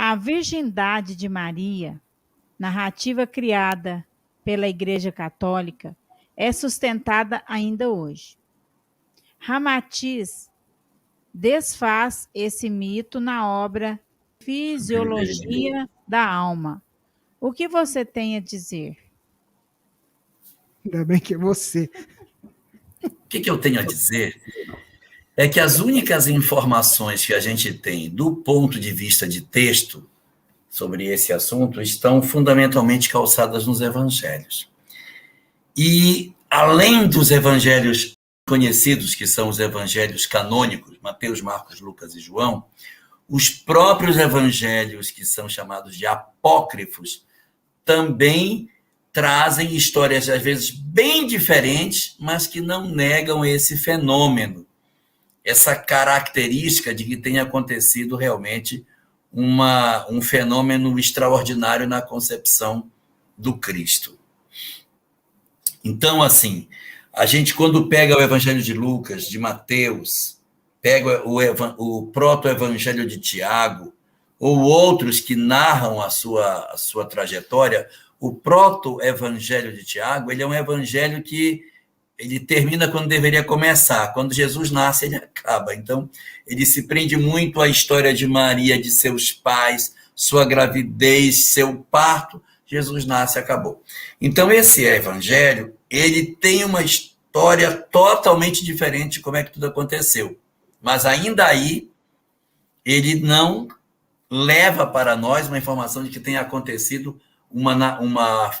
A virgindade de Maria, narrativa criada pela Igreja Católica, é sustentada ainda hoje. Ramatiz desfaz esse mito na obra Fisiologia da Alma. O que você tem a dizer? Ainda bem que é você. O que eu tenho a dizer é que as únicas informações que a gente tem do ponto de vista de texto sobre esse assunto estão fundamentalmente calçadas nos evangelhos. E, além dos evangelhos conhecidos, que são os evangelhos canônicos, Mateus, Marcos, Lucas e João, os próprios evangelhos, que são chamados de apócrifos, também trazem histórias, às vezes, bem diferentes, mas que não negam esse fenômeno, essa característica de que tenha acontecido realmente um fenômeno extraordinário na concepção do Cristo. Então, assim, a gente, quando pega o Evangelho de Lucas, de Mateus, pega o proto-evangelho de Tiago, ou outros que narram a sua trajetória, o proto-evangelho de Tiago, ele é um evangelho que ele termina quando deveria começar. Quando Jesus nasce, ele acaba. Então, ele se prende muito à história de Maria, de seus pais, sua gravidez, seu parto. Jesus nasce e acabou. Então, esse evangelho, ele tem uma história totalmente diferente de como é que tudo aconteceu. Mas, ainda aí, ele não leva para nós uma informação de que tenha acontecido uma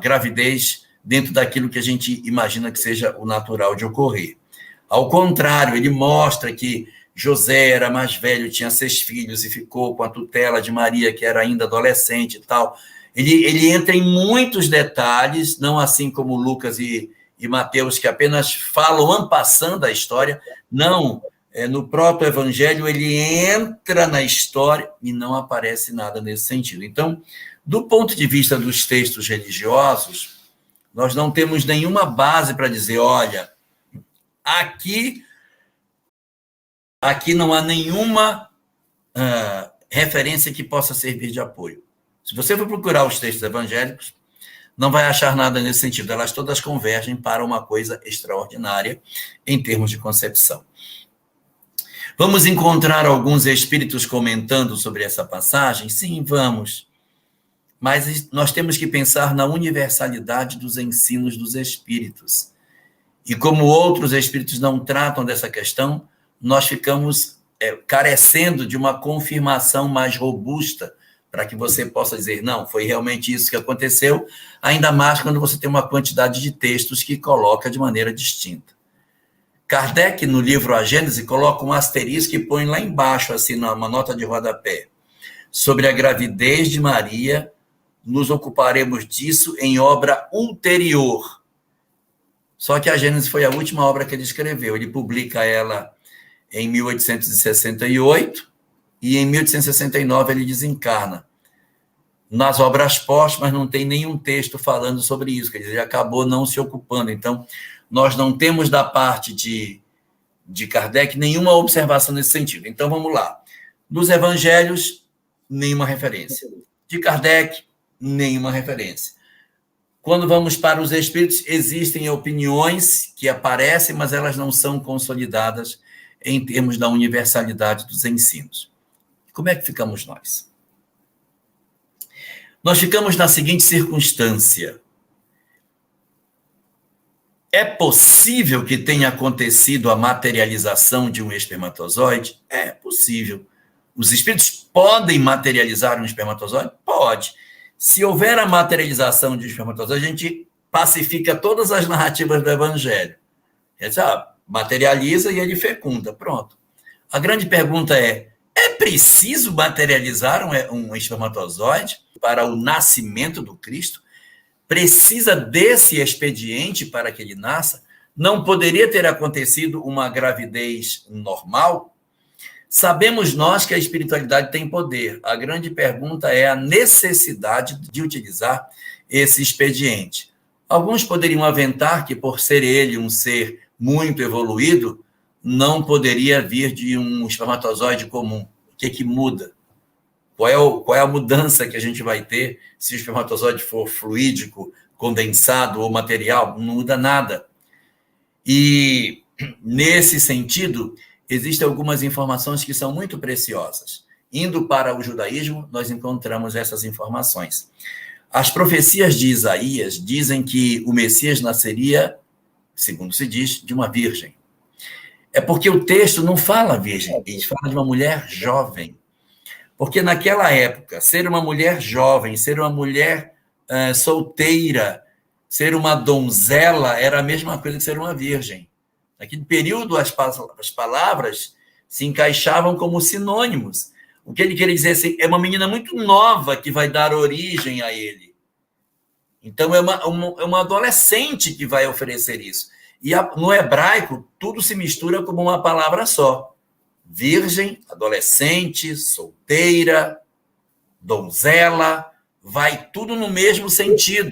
gravidez dentro daquilo que a gente imagina que seja o natural de ocorrer. Ao contrário, ele mostra que José era mais velho, tinha 6 filhos e ficou com a tutela de Maria, que era ainda adolescente e tal. Ele entra em muitos detalhes, não assim como Lucas e Mateus, que apenas falam en passant da história. Não, no proto-evangelho ele entra na história e não aparece nada nesse sentido. Então, do ponto de vista dos textos religiosos, nós não temos nenhuma base para dizer, olha, aqui não há nenhuma referência que possa servir de apoio. Se você for procurar os textos evangélicos, não vai achar nada nesse sentido. Elas todas convergem para uma coisa extraordinária em termos de concepção. Vamos encontrar alguns espíritos comentando sobre essa passagem? Sim, vamos. Mas nós temos que pensar na universalidade dos ensinos dos espíritos. E como outros espíritos não tratam dessa questão, nós ficamos carecendo de uma confirmação mais robusta para que você possa dizer, não, foi realmente isso que aconteceu, ainda mais quando você tem uma quantidade de textos que coloca de maneira distinta. Kardec, no livro A Gênese, coloca um asterisco e põe lá embaixo, assim, numa nota de rodapé, sobre a gravidez de Maria. Nos ocuparemos disso em obra ulterior. Só que a Gênesis foi a última obra que ele escreveu. Ele publica ela em 1868 e em 1869 ele desencarna. Nas obras póstumas não tem nenhum texto falando sobre isso, quer dizer, ele acabou não se ocupando. Então, nós não temos da parte de Kardec nenhuma observação nesse sentido. Então, vamos lá. Nos evangelhos, nenhuma referência. De Kardec, nenhuma referência. Quando vamos para os espíritos, existem opiniões que aparecem, mas elas não são consolidadas em termos da universalidade dos ensinos. Como é que ficamos nós? Nós ficamos na seguinte circunstância. É possível que tenha acontecido a materialização de um espermatozoide? É possível. Os espíritos podem materializar um espermatozoide? Pode. Se houver a materialização de um espermatozoide, a gente pacifica todas as narrativas do Evangelho. Materializa e ele fecunda, pronto. A grande pergunta é preciso materializar um espermatozoide para o nascimento do Cristo? Precisa desse expediente para que ele nasça? Não poderia ter acontecido uma gravidez normal? Sabemos nós que a espiritualidade tem poder. A grande pergunta é a necessidade de utilizar esse expediente. Alguns poderiam aventar que, por ser ele um ser muito evoluído, não poderia vir de um espermatozoide comum. O que muda? Qual é a mudança que a gente vai ter se o espermatozoide for fluídico, condensado ou material? Não muda nada. E, nesse sentido, existem algumas informações que são muito preciosas. Indo para o judaísmo, nós encontramos essas informações. As profecias de Isaías dizem que o Messias nasceria, segundo se diz, de uma virgem. É porque o texto não fala virgem, ele fala de uma mulher jovem. Porque naquela época, ser uma mulher jovem, ser uma mulher solteira, ser uma donzela, era a mesma coisa que ser uma virgem. Naquele período, as palavras se encaixavam como sinônimos. O que ele queria dizer assim, é uma menina muito nova que vai dar origem a ele. Então, é uma adolescente que vai oferecer isso. E no hebraico, tudo se mistura como uma palavra só. Virgem, adolescente, solteira, donzela, vai tudo no mesmo sentido.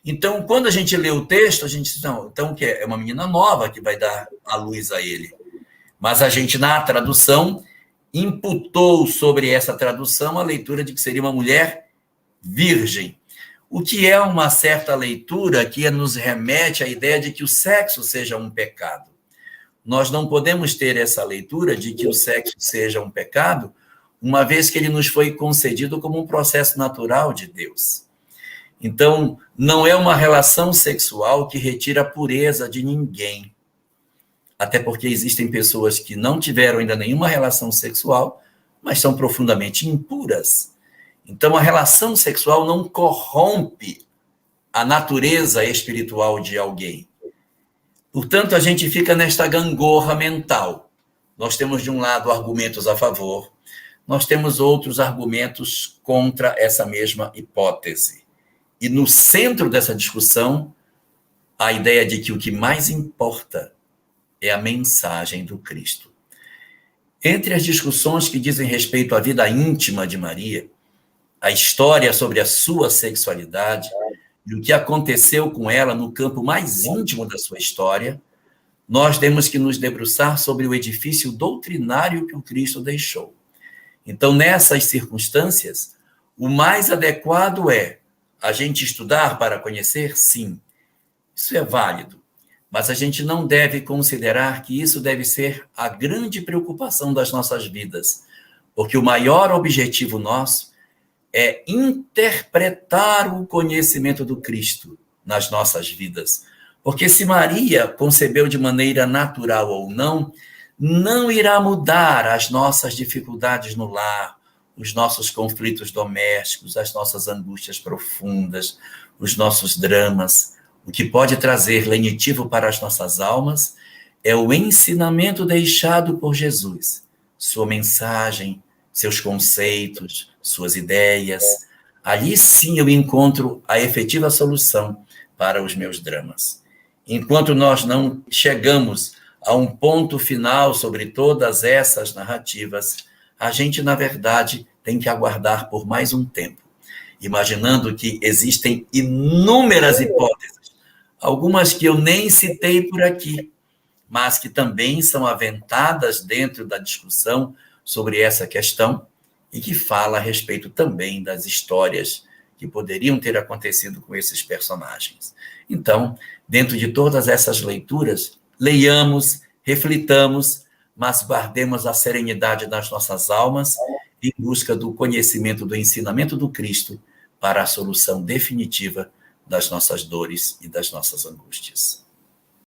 Então, quando a gente lê o texto, a gente diz, não, então o que é? É uma menina nova que vai dar a luz a ele. Mas a gente, na tradução, imputou sobre essa tradução a leitura de que seria uma mulher virgem. O que é uma certa leitura que nos remete à ideia de que o sexo seja um pecado. Nós não podemos ter essa leitura de que o sexo seja um pecado, uma vez que ele nos foi concedido como um processo natural de Deus. Então, não é uma relação sexual que retira a pureza de ninguém. Até porque existem pessoas que não tiveram ainda nenhuma relação sexual, mas são profundamente impuras. Então, a relação sexual não corrompe a natureza espiritual de alguém. Portanto, a gente fica nesta gangorra mental. Nós temos, de um lado, argumentos a favor, nós temos outros argumentos contra essa mesma hipótese. E no centro dessa discussão, a ideia de que o que mais importa é a mensagem do Cristo. Entre as discussões que dizem respeito à vida íntima de Maria, a história sobre a sua sexualidade e o que aconteceu com ela no campo mais íntimo da sua história, nós temos que nos debruçar sobre o edifício doutrinário que o Cristo deixou. Então, nessas circunstâncias, o mais adequado é a gente estudar para conhecer? Sim, isso é válido, mas a gente não deve considerar que isso deve ser a grande preocupação das nossas vidas, porque o maior objetivo nosso é interpretar o conhecimento do Cristo nas nossas vidas. Porque se Maria concebeu de maneira natural ou não, não irá mudar as nossas dificuldades no lar, os nossos conflitos domésticos, as nossas angústias profundas, os nossos dramas. O que pode trazer lenitivo para as nossas almas é o ensinamento deixado por Jesus, sua mensagem, seus conceitos, suas ideias. Ali sim eu encontro a efetiva solução para os meus dramas. Enquanto nós não chegamos a um ponto final sobre todas essas narrativas, a gente, na verdade, tem que aguardar por mais um tempo, imaginando que existem inúmeras hipóteses, algumas que eu nem citei por aqui, mas que também são aventadas dentro da discussão sobre essa questão e que fala a respeito também das histórias que poderiam ter acontecido com esses personagens. Então, dentro de todas essas leituras, leiamos, reflitamos, mas guardemos a serenidade das nossas almas em busca do conhecimento do ensinamento do Cristo para a solução definitiva das nossas dores e das nossas angústias.